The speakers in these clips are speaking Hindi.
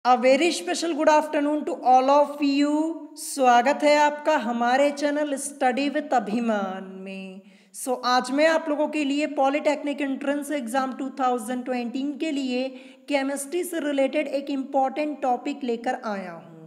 A very special good afternoon to all of you. स्वागत है आपका हमारे चैनल स्टडी विद अभिमान में। आज मैं आप लोगों के लिए पॉलिटेक्निक एंट्रेंस एग्जाम 2020 के लिए केमिस्ट्री से रिलेटेड एक इम्पॉर्टेंट टॉपिक लेकर आया हूँ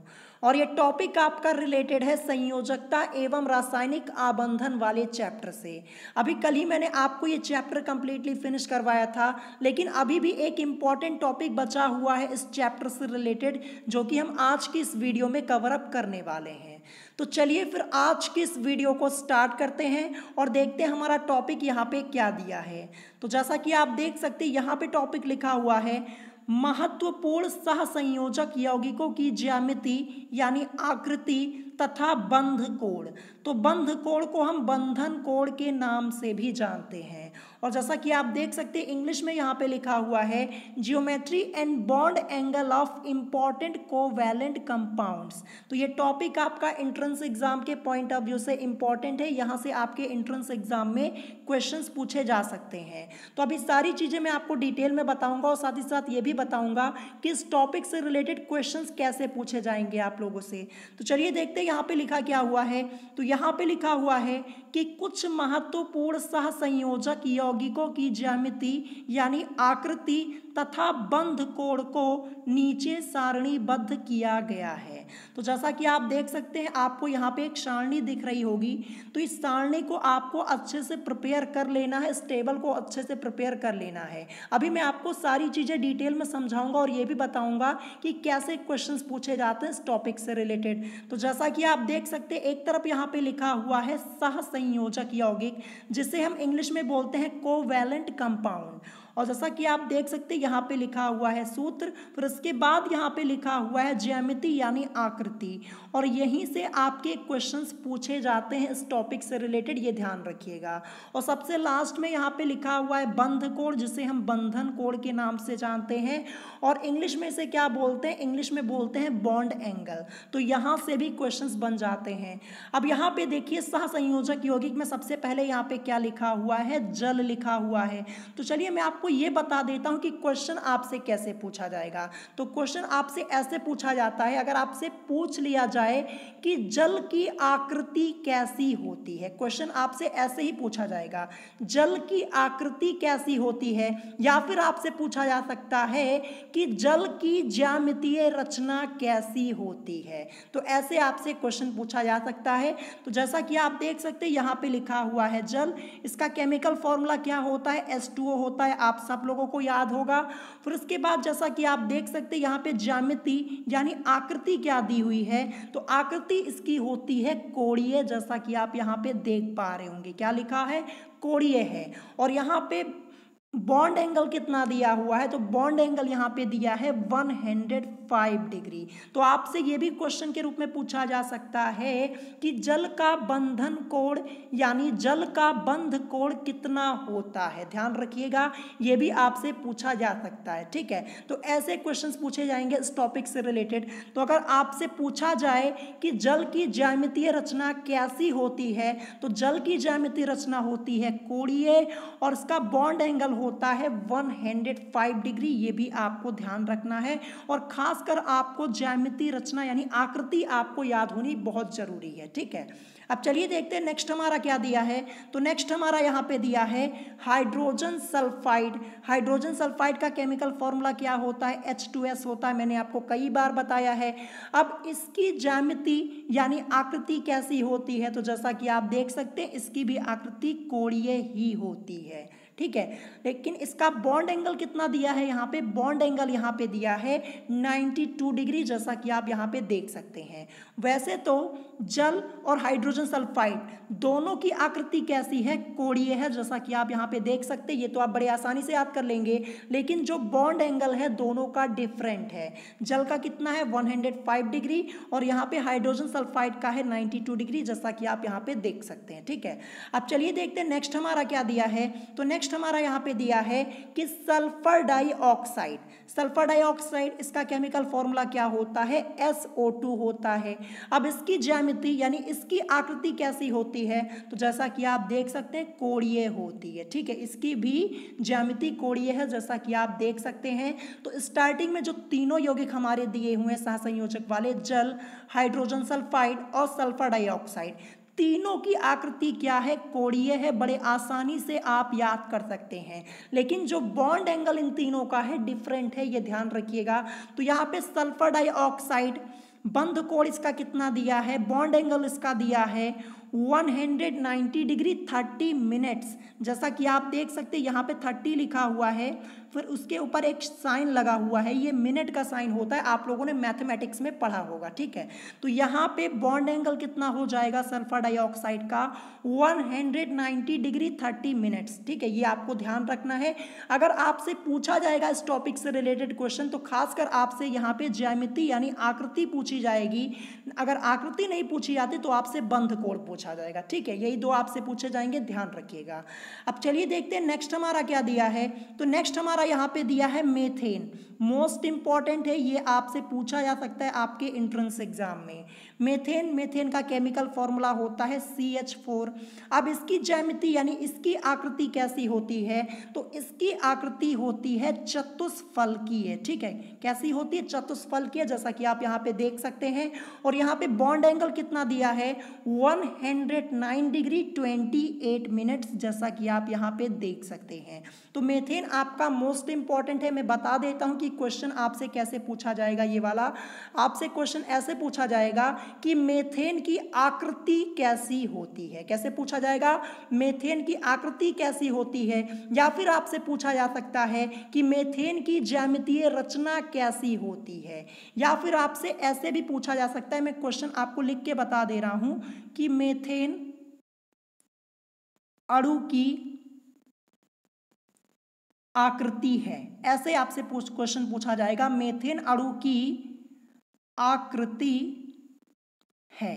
और ये टॉपिक आपका रिलेटेड है संयोजकता एवं रासायनिक आबंधन वाले चैप्टर से। अभी कल ही मैंने आपको ये चैप्टर कंप्लीटली फिनिश करवाया था, लेकिन अभी भी एक इम्पॉर्टेंट टॉपिक बचा हुआ है इस चैप्टर से रिलेटेड, जो कि हम आज की इस वीडियो में कवर अप करने वाले हैं। तो चलिए फिर आज की इस वीडियो को स्टार्ट करते हैं और देखते हैं हमारा टॉपिक यहाँ पे क्या दिया है। तो जैसा कि आप देख सकते हैं यहाँ पे टॉपिक लिखा हुआ है महत्वपूर्ण सहसंयोजक यौगिकों की ज्यामिति यानी आकृति तथा बंध कोण। तो बंध कोण को हम बंधन कोण के नाम से भी जानते हैं। और जैसा कि आप देख सकते हैं इंग्लिश में यहाँ पे लिखा हुआ है geometry and bond angle of important covalent compounds. तो ये टॉपिक आपका एंट्रेंस एग्जाम के पॉइंट ऑफ व्यू से इंपॉर्टेंट है। यहाँ से आपके एंट्रेंस एग्जाम में क्वेश्चंस पूछे जा सकते हैं। तो अभी सारी चीज़ें मैं आपको डिटेल में बताऊंगा और साथ ही साथ ये भी बताऊंगा कि इस टॉपिक से रिलेटेड क्वेश्चंस कैसे पूछे जाएंगे आप लोगों से। तो चलिए देखते हैं यहाँ पे लिखा क्या हुआ है। तो यहाँ पे लिखा हुआ है कि कुछ महत्वपूर्ण सहसंयोजक यौगिकों की ज्यामिति यानी आकृति तथा बंध कोण को नीचे सारणीबद्ध किया गया है। तो जैसा कि आप देख सकते हैं आपको यहाँ पे एक सारणी दिख रही होगी। तो इस सारणी को आपको अच्छे से प्रिपेयर कर लेना है, इस टेबल को अच्छे से प्रिपेयर कर लेना है। अभी मैं आपको सारी चीज़ें डिटेल में समझाऊंगा और ये भी बताऊंगा कि कैसे क्वेश्चंस पूछे जाते हैं इस टॉपिक से रिलेटेड। तो जैसा कि आप देख सकते हैं एक तरफ यहाँ पे लिखा हुआ है सहसंयोजक यौगिक, जिसे हम इंग्लिश में बोलते हैं कोवैलेंट कंपाउंड। और जैसा कि आप देख सकते हैं यहाँ पे लिखा हुआ है सूत्र, फिर उसके बाद यहाँ पे लिखा हुआ है ज्यामिति यानी आकृति। और यहीं से आपके क्वेश्चंस पूछे जाते हैं इस टॉपिक से रिलेटेड, ये ध्यान रखिएगा। और सबसे लास्ट में यहाँ पे लिखा हुआ है बंध कोण, जिसे हम बंधन कोण के नाम से जानते हैं। और इंग्लिश में से क्या बोलते हैं, इंग्लिश में बोलते हैं बॉन्ड एंगल। तो यहाँ से भी क्वेश्चंस बन जाते हैं। अब यहाँ पे देखिए सहसंयोजक यौगिक में सबसे पहले यहाँ पे क्या लिखा हुआ है, जल लिखा हुआ है। तो चलिए मैं आपको ये बता देता हूं कि क्वेश्चन आपसे कैसे पूछा जाएगा। तो क्वेश्चन आपसे ऐसे पूछा जाता है, अगर आपसे पूछ लिया जाए कि जल की आकृति कैसी होती है, क्वेश्चन आपसे ऐसे ही पूछा जाएगा, जल की आकृति कैसी होती है। या फिर आपसे पूछा जा सकता है कि जल की ज्यामितीय रचना कैसी होती है। तो ऐसे आपसे क्वेश्चन पूछा जा सकता है। तो जैसा कि आप देख सकते हैं यहाँ पे लिखा हुआ है जल, इसका केमिकल फॉर्मूला क्या होता है, H2O होता है, आप सब लोगों को याद होगा। फिर उसके बाद जैसा कि आप देख सकते हैं यहाँ पे ज्यामिति यानी आकृति क्या दी हुई है। तो आकृति इसकी होती है कोणीय, जैसा कि आप यहाँ पे देख पा रहे होंगे क्या लिखा है, कोणीय है। और यहाँ पे बॉन्ड एंगल कितना दिया हुआ है, तो बॉन्ड एंगल यहाँ पे दिया है 105 डिग्री। तो आपसे ये भी क्वेश्चन के रूप में पूछा जा सकता है कि जल का बंधन कोण यानी जल का बंध कोण कितना होता है। ध्यान रखिएगा, ये भी आपसे पूछा जा सकता है, ठीक है। तो ऐसे क्वेश्चंस पूछे जाएंगे इस टॉपिक से रिलेटेड। तो अगर आपसे पूछा जाए कि जल की ज्यामितीय रचना कैसी होती है, तो जल की ज्यामितीय रचना होती है कोणीय और इसका बॉन्ड एंगल होता है 105 डिग्री। ये भी आपको ध्यान रखना है और खासकर आपको ज्यामितीय रचना यानी आकृति आपको याद होनी बहुत जरूरी है, ठीक है। अब चलिए देखते हैं नेक्स्ट हमारा क्या दिया है। तो नेक्स्ट हमारा यहाँ पे दिया है हाइड्रोजन सल्फाइड। हाइड्रोजन सल्फाइड का केमिकल फॉर्मूला क्या होता है, H2S होता है, मैंने आपको कई बार बताया है। अब इसकी ज्यामिति यानी आकृति कैसी होती है, तो जैसा कि आप देख सकते हैं इसकी भी आकृति कोणीय ही होती है, ठीक है। लेकिन इसका बॉन्ड एंगल कितना दिया है, यहाँ पे बॉन्ड एंगल यहाँ पे दिया है 92 डिग्री, जैसा कि आप यहाँ पे देख सकते हैं। वैसे तो जल और हाइड्रोजन सल्फाइड दोनों की आकृति कैसी है, कोणीय है, जैसा कि आप यहाँ पे देख सकते हैं। ये तो आप बड़े आसानी से याद कर लेंगे, लेकिन जो बॉन्ड एंगल है दोनों का डिफरेंट है। जल का कितना है 105 डिग्री और यहाँ पे हाइड्रोजन सल्फाइड का है 92 डिग्री, जैसा कि आप यहाँ पे देख सकते हैं, ठीक है। अब चलिए देखते हैं नेक्स्ट हमारा क्या दिया है। तो नेक्स्ट नेक्स्ट हमारा यहाँ पे दिया है कि सल्फर डाइऑक्साइड, सल्फर डाइऑक्साइड इसका केमिकल फॉर्मूला क्या होता है, SO2 होता है। अब इसकी ज्यामिति यानी इसकी आकृति कैसी होती है, तो जैसा कि आप देख सकते हैं कोणीय होती है, ठीक है, इसकी भी ज्यामिति कोणीय है जैसा कि आप देख सकते हैं। तो स्टार्टिंग में जो तीनों यौगिक हमारे दिए हुए हैं सहसंयोजक वाले, जल, हाइड्रोजन सल्फाइड और सल्फर डाइऑक्साइड, तीनों की आकृति क्या है, कोणीय है, बड़े आसानी से आप याद कर सकते हैं। लेकिन जो बॉन्ड एंगल इन तीनों का है डिफरेंट है, ये ध्यान रखिएगा। तो यहाँ पे सल्फर डाइऑक्साइड बंध कोण इसका कितना दिया है, बॉन्ड एंगल इसका दिया है 190 डिग्री 30 मिनट्स, जैसा कि आप देख सकते हैं यहाँ पे 30 लिखा हुआ है, फिर उसके ऊपर एक साइन लगा हुआ है, ये मिनट का साइन होता है, आप लोगों ने मैथमेटिक्स में पढ़ा होगा, ठीक है। तो यहाँ पे बॉन्ड एंगल कितना हो जाएगा सल्फर डाइऑक्साइड का, 190 डिग्री 30 मिनट्स, ठीक है, ये आपको ध्यान रखना है। अगर आपसे पूछा जाएगा इस टॉपिक से रिलेटेड क्वेश्चन तो खासकर आपसे यहाँ पे ज्यामिति यानी आकृति पूछी जाएगी। अगर आकृति नहीं पूछी जाती तो आपसे बंध कोण पूछा जाएगा, ठीक है, यही दो आपसे पूछे जाएंगे, ध्यान रखिएगा। अब चलिए देखते हैं नेक्स्ट हमारा क्या दिया है। तो नेक्स्ट हमारा यहाँ पे दिया है मेथेन, मोस्ट इंपॉर्टेंट है, ये आपसे पूछा जा सकता है आपके एंट्रेंस एग्जाम में। मेथेन, मेथेन का केमिकल फॉर्मूला होता है CH4। अब इसकी ज्यामिति यानी इसकी आकृति कैसी होती है, तो इसकी आकृति होती है चतुष्फलकीय, ठीक है, कैसी होती है, चतुष्फलकीय, जैसा कि आप यहाँ पे देख सकते हैं। और यहाँ पे बॉन्ड एंगल कितना दिया है, 109 डिग्री 28 मिनट्स, जैसा कि आप यहाँ पे देख सकते हैं। तो मेथेन आपका मोस्ट इंपॉर्टेंट है। मैं बता देता हूँ कि क्वेश्चन आपसे कैसे पूछा जाएगा। ये वाला आपसे क्वेश्चन ऐसे पूछा जाएगा कि मेथेन की आकृति कैसी होती है, कैसे पूछा जाएगा, मेथेन की आकृति कैसी होती है, या फिर आपसे पूछा जा सकता है कि मेथेन की ज्यामितीय रचना कैसी होती है, या फिर आपसे ऐसे भी पूछा जा सकता है, मैं क्वेश्चन आपको लिख के बता दे रहा हूं कि मेथेन अणु की आकृति है, ऐसे आपसे क्वेश्चन पूछा जाएगा, मेथेन अणु की आकृति है,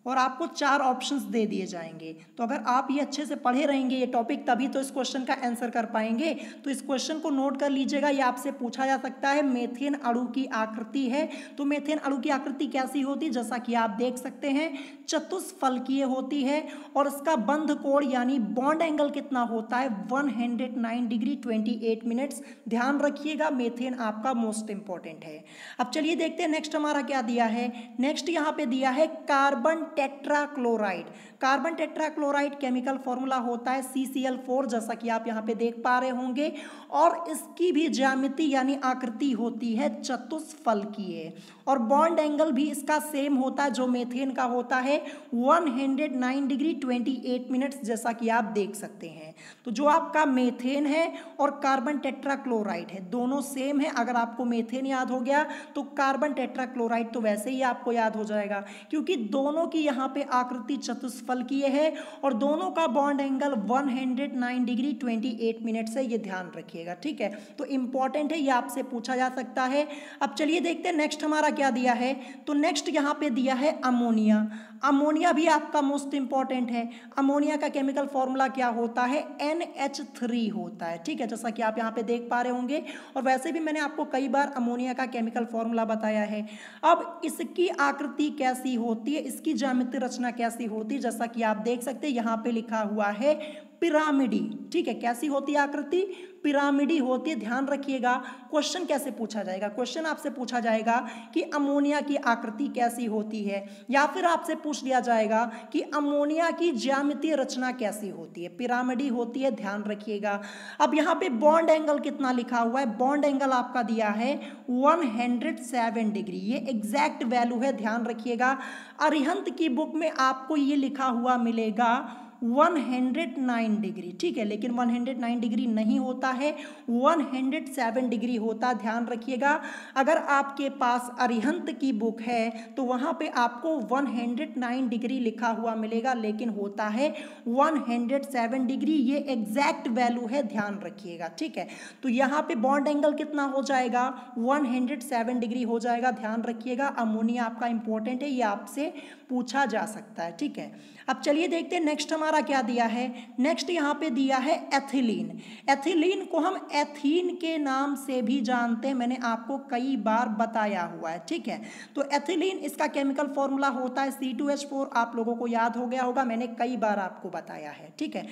और आपको 4 ऑप्शंस दे दिए जाएंगे। तो अगर आप ये अच्छे से पढ़े रहेंगे ये टॉपिक तभी तो इस क्वेश्चन का आंसर कर पाएंगे। तो इस क्वेश्चन को नोट कर लीजिएगा, ये आपसे पूछा जा सकता है, मेथेन अणु की आकृति है। तो मेथेन अणु की आकृति कैसी होती है, जैसा कि आप देख सकते हैं चतुष्फलकीय होती है, और इसका बंध कोण यानी बॉन्ड एंगल कितना होता है, 109 डिग्री 28 मिनट्स। ध्यान रखिएगा, मेथेन आपका मोस्ट इंपॉर्टेंट है। अब चलिए देखते हैं नेक्स्ट हमारा क्या दिया है। नेक्स्ट यहाँ पे दिया है carbon tetrachloride. Carbon tetrachloride chemical formula होता है CCl4, जैसा कि आप यहाँ पे देख पा रहे होंगे, और इसकी भी ज्यामिति यानी आकृति होती है चतुष्फलकीय, और बॉन्ड एंगल भी इसका सेम होता है जो मेथेन का होता है, 109 डिग्री 28 मिनट्स, जैसा कि आप देख सकते हैं। तो जो आपका मेथेन है और कार्बन टेट्राक्लोराइड है दोनों सेम है। अगर आपको मेथेन याद हो गया तो कार्बन टेट्राक्लोराइड तो वैसे ही आपको याद हो जाएगा, क्योंकि दोनों की यहाँ पे आकृति चतुष्फलकीय है और दोनों का बॉन्ड एंगल 109 डिग्री 28 मिनट्स है, ये ध्यान रखिएगा, ठीक है। तो इंपॉर्टेंट है, ये आपसे पूछा जा सकता है। अब चलिए देखते हैं नेक्स्ट हमारा क्या दिया है। तो नेक्स्ट यहाँ पे दिया है अमोनिया। अमोनिया भी आपका मोस्ट इंपॉर्टेंट है। अमोनिया का केमिकल फॉर्मूला क्या होता है, NH3 होता है, ठीक है, जैसा कि आप यहाँ पे देख पा रहे होंगे, और वैसे भी मैंने आपको कई बार अमोनिया का केमिकल फॉर्मूला बताया है। अब इसकी आकृति कैसी होती है, इसकी ज्यामितीय रचना कैसी होती है, जैसा कि आप देख सकते हैं यहाँ पे लिखा हुआ है पिरामिडी, ठीक है, कैसी होती है आकृति, पिरामिडी होती है। ध्यान रखिएगा, क्वेश्चन कैसे पूछा जाएगा, क्वेश्चन आपसे पूछा जाएगा कि अमोनिया की आकृति कैसी होती है, या फिर आपसे पूछ लिया जाएगा कि अमोनिया की ज्यामितीय रचना कैसी होती है, पिरामिडी होती है, ध्यान रखिएगा। अब यहाँ पे बॉन्ड एंगल कितना लिखा हुआ है, बॉन्ड एंगल आपका दिया है 107 डिग्री, ये एग्जैक्ट वैल्यू है, ध्यान रखिएगा। अरिहंत की बुक में आपको ये लिखा हुआ मिलेगा 109 डिग्री, ठीक है, लेकिन 109 डिग्री नहीं होता है, 107 डिग्री होता, ध्यान रखिएगा। अगर आपके पास अरिहंत की बुक है तो वहाँ पे आपको 109 डिग्री लिखा हुआ मिलेगा, लेकिन होता है 107 डिग्री, ये एग्जैक्ट वैल्यू है, ध्यान रखिएगा, ठीक है। तो यहाँ पे बॉन्ड एंगल कितना हो जाएगा, 107 डिग्री हो जाएगा, ध्यान रखिएगा। अमोनिया आपका इंपॉर्टेंट है, ये आपसे पूछा जा सकता है, ठीक है। अब चलिए देखते हैं नेक्स्ट हमारा हमारा क्या दिया है, नेक्स्ट यहाँ पे दिया है एथिलीन। एथिलीन को हम एथीन के नाम से भी जानते हैं, मैंने आपको कई बार बताया हुआ है, ठीक है। तो एथिलीन इसका केमिकल फॉर्मूला होता है C2H4, आप लोगों को याद हो गया होगा, मैंने कई बार आपको बताया है, ठीक है।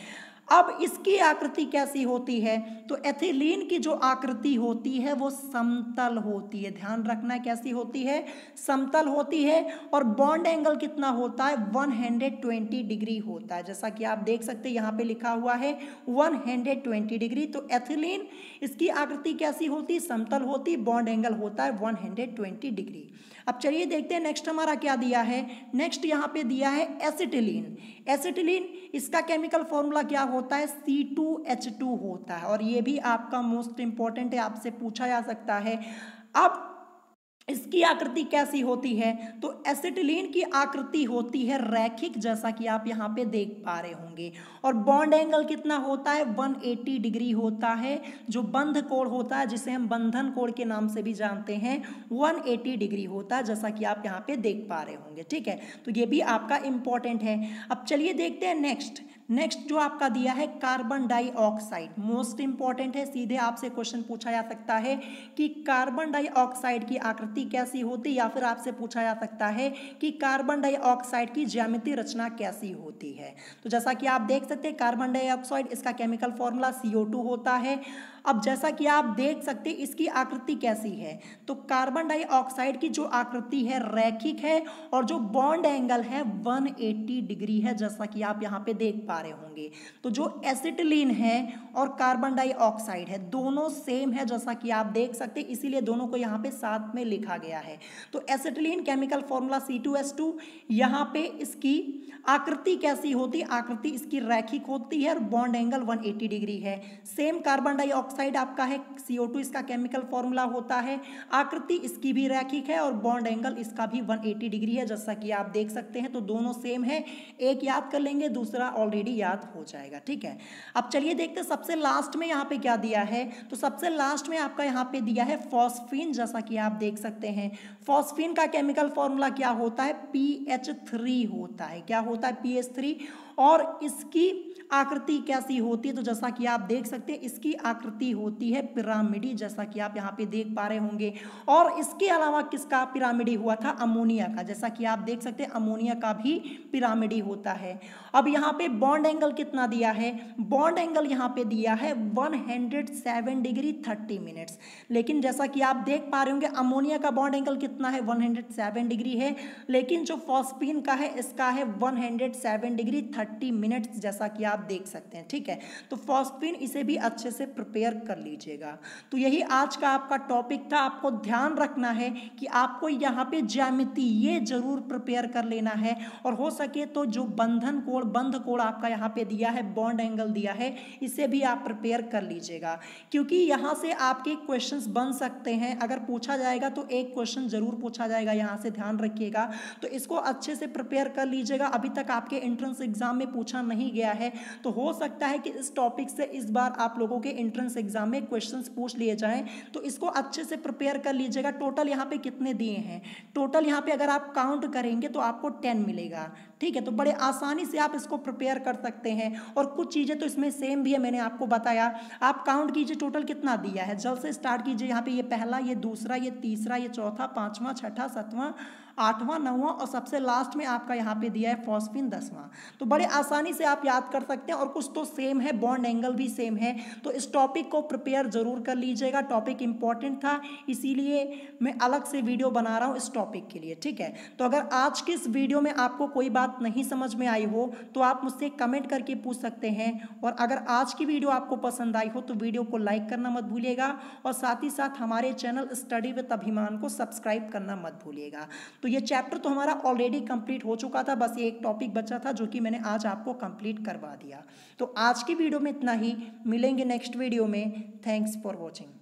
अब इसकी आकृति कैसी होती है, तो एथिलीन की जो आकृति होती है वो समतल होती है, ध्यान रखना कैसी होती है, समतल होती है। और बॉन्ड एंगल कितना होता है, 120 डिग्री होता है, जैसा कि आप देख सकते हैं यहाँ पे लिखा हुआ है 120 डिग्री। तो एथिलीन इसकी आकृति कैसी होती है, समतल होती, बॉन्ड एंगल होता है 120 डिग्री। अब चलिए देखते हैं नेक्स्ट हमारा क्या दिया है, नेक्स्ट यहाँ पे दिया है एसिटिलीन। एसिटिलीन इसका केमिकल फॉर्मूला क्या होता है, C2H2 होता है, और ये भी आपका मोस्ट इंपॉर्टेंट है, आपसे पूछा जा सकता है। अब इसकी आकृति कैसी होती है, तो एसिटिलीन की आकृति होती है रैखिक, जैसा कि आप यहाँ पे देख पा रहे होंगे। और बॉन्ड एंगल कितना होता है, 180 डिग्री होता है। जो बंध कोण होता है, जिसे हम बंधन कोण के नाम से भी जानते हैं, 180 डिग्री होता है, जैसा कि आप यहाँ पे देख पा रहे होंगे, ठीक है। तो ये भी आपका इंपॉर्टेंट है। अब चलिए देखते हैं नेक्स्ट जो आपका दिया है कार्बन डाइऑक्साइड, मोस्ट इंपॉर्टेंट है। सीधे आपसे क्वेश्चन पूछा जा सकता है कि कार्बन डाइऑक्साइड की आकृति कैसी होती, या फिर आपसे पूछा जा सकता है कि कार्बन डाइऑक्साइड की ज्यामितीय रचना कैसी होती है। तो जैसा कि आप देख सकते हैं कार्बन डाइऑक्साइड, इसका केमिकल फॉर्मूला CO2 होता है। अब जैसा कि आप देख सकते हैं इसकी आकृति कैसी है, तो कार्बन डाइऑक्साइड की जो आकृति है रैखिक है, और जो बॉन्ड एंगल है 180 डिग्री है, जैसा कि आप यहाँ पे देख पा रहे होंगे। तो जो एसिटिलीन है और कार्बन डाइऑक्साइड है दोनों सेम है, जैसा कि आप देख सकते हैं, इसीलिए दोनों को यहाँ पे साथ में लिखा गया है। तो एसिटिलीन केमिकल फॉर्मूला C2H2, यहाँ पे इसकी आकृति कैसी होती है, आकृति इसकी रैखिक होती है और बॉन्ड एंगल 180 डिग्री है। सेम कार्बन डाइऑक्साइड आपका है CO2, इसका केमिकल फॉर्मूला होता है, आकृति इसकी भी रैखिक है और बॉन्ड एंगल इसका भी 180 डिग्री है, जैसा कि आप देख सकते हैं। तो दोनों सेम है, एक याद कर लेंगे, दूसरा ऑलरेडी याद हो जाएगा, ठीक है। अब चलिए देखते हैं सबसे लास्ट में यहाँ पे क्या दिया है, तो सबसे लास्ट में आपका यहाँ पे दिया है फॉस्फीन, जैसा कि आप देख सकते हैं। फॉस्फीन का केमिकल फॉर्मूला क्या होता है, PH3 होता है, क्या होता है, PH3। और इसकी आकृति कैसी होती है, तो जैसा कि आप देख सकते हैं इसकी आकृति होती है पिरामिडी, जैसा कि आप यहाँ पे देख पा रहे होंगे। और इसके अलावा किसका पिरामिडी हुआ था, अमोनिया का, जैसा कि आप देख सकते हैं अमोनिया का भी पिरामिडी होता है। अब यहाँ पे बॉन्ड एंगल कितना दिया है, बॉन्ड एंगल यहाँ पे दिया है 107 डिग्री 30 मिनट्स। लेकिन जैसा कि आप देख पा रहे होंगे अमोनिया का बॉन्ड एंगल कितना है, 107 डिग्री है, लेकिन जो फॉस्फीन का है इसका है 107 डिग्री 30 मिनट्स, जैसा कि आप देख सकते हैं, ठीक है। तो फॉस्फीन इसे भी अच्छे से प्रिपेयर कर लीजिएगा। तो यही आज का आपका टॉपिक था। आपको ध्यान रखना है कि आपको यहाँ पे ज्यामिति ये जरूर प्रिपेयर कर लेना है, और हो सके तो जो बंधन कोण, बंध कोण आपका यहाँ पे दिया है, बॉन्ड एंगल दिया है, इसे भी आप प्रिपेयर कर लीजिएगा, क्योंकि यहाँ से आपके क्वेश्चंस बन सकते हैं। अगर पूछा जाएगा तो एक क्वेश्चन जरूर पूछा जाएगा, यहाँ से ध्यान रखिएगा। तो इसको अच्छे से प्रिपेयर कर लीजिएगा। अभी तक आपके एंट्रेंस एग्जाम में पूछा नहीं गया है, तो हो सकता है कि इस टॉपिक से इस बार आप लोगों के एंट्रेंस एग्जाम में क्वेश्चंस पूछ लिए जाएं, तो इसको अच्छे से प्रिपेयर कर लीजिएगा। टोटल यहाँ पे कितने दिए हैं, टोटल यहाँ पे अगर आप काउंट करेंगे तो आपको 10 मिलेगा, ठीक है। तो बड़े आसानी से आप इसको प्रिपेयर कर सकते हैं, और कुछ चीज़ें तो इसमें सेम भी है, मैंने आपको बताया। आप काउंट कीजिए टोटल कितना दिया है, जल्द से स्टार्ट कीजिए। यहाँ पे ये पहला, ये दूसरा, ये तीसरा, ये चौथा, पांचवा, छठा, सातवां, आठवां, नौवां, और सबसे लास्ट में आपका यहाँ पे दिया है फॉस्फीन 10वां। तो बड़े आसानी से आप याद कर सकते हैं, और कुछ तो सेम है, बॉन्ड एंगल भी सेम है। तो इस टॉपिक को प्रिपेयर जरूर कर लीजिएगा, टॉपिक इंपॉर्टेंट था, इसीलिए मैं अलग से वीडियो बना रहा हूँ इस टॉपिक के लिए, ठीक है। तो अगर आज की इस वीडियो में आपको कोई बात नहीं समझ में आई हो तो आप मुझसे कमेंट करके पूछ सकते हैं, और अगर आज की वीडियो आपको पसंद आई हो तो वीडियो को लाइक करना मत भूलिएगा, और साथ ही साथ हमारे चैनल स्टडी विद अभिमान को सब्सक्राइब करना मत भूलिएगा। तो ये चैप्टर तो हमारा ऑलरेडी कंप्लीट हो चुका था, बस ये एक टॉपिक बचा था जो कि मैंने आज आपको कंप्लीट करवा दिया। तो आज की वीडियो में इतना ही, मिलेंगे नेक्स्ट वीडियो में। Thanks for watching.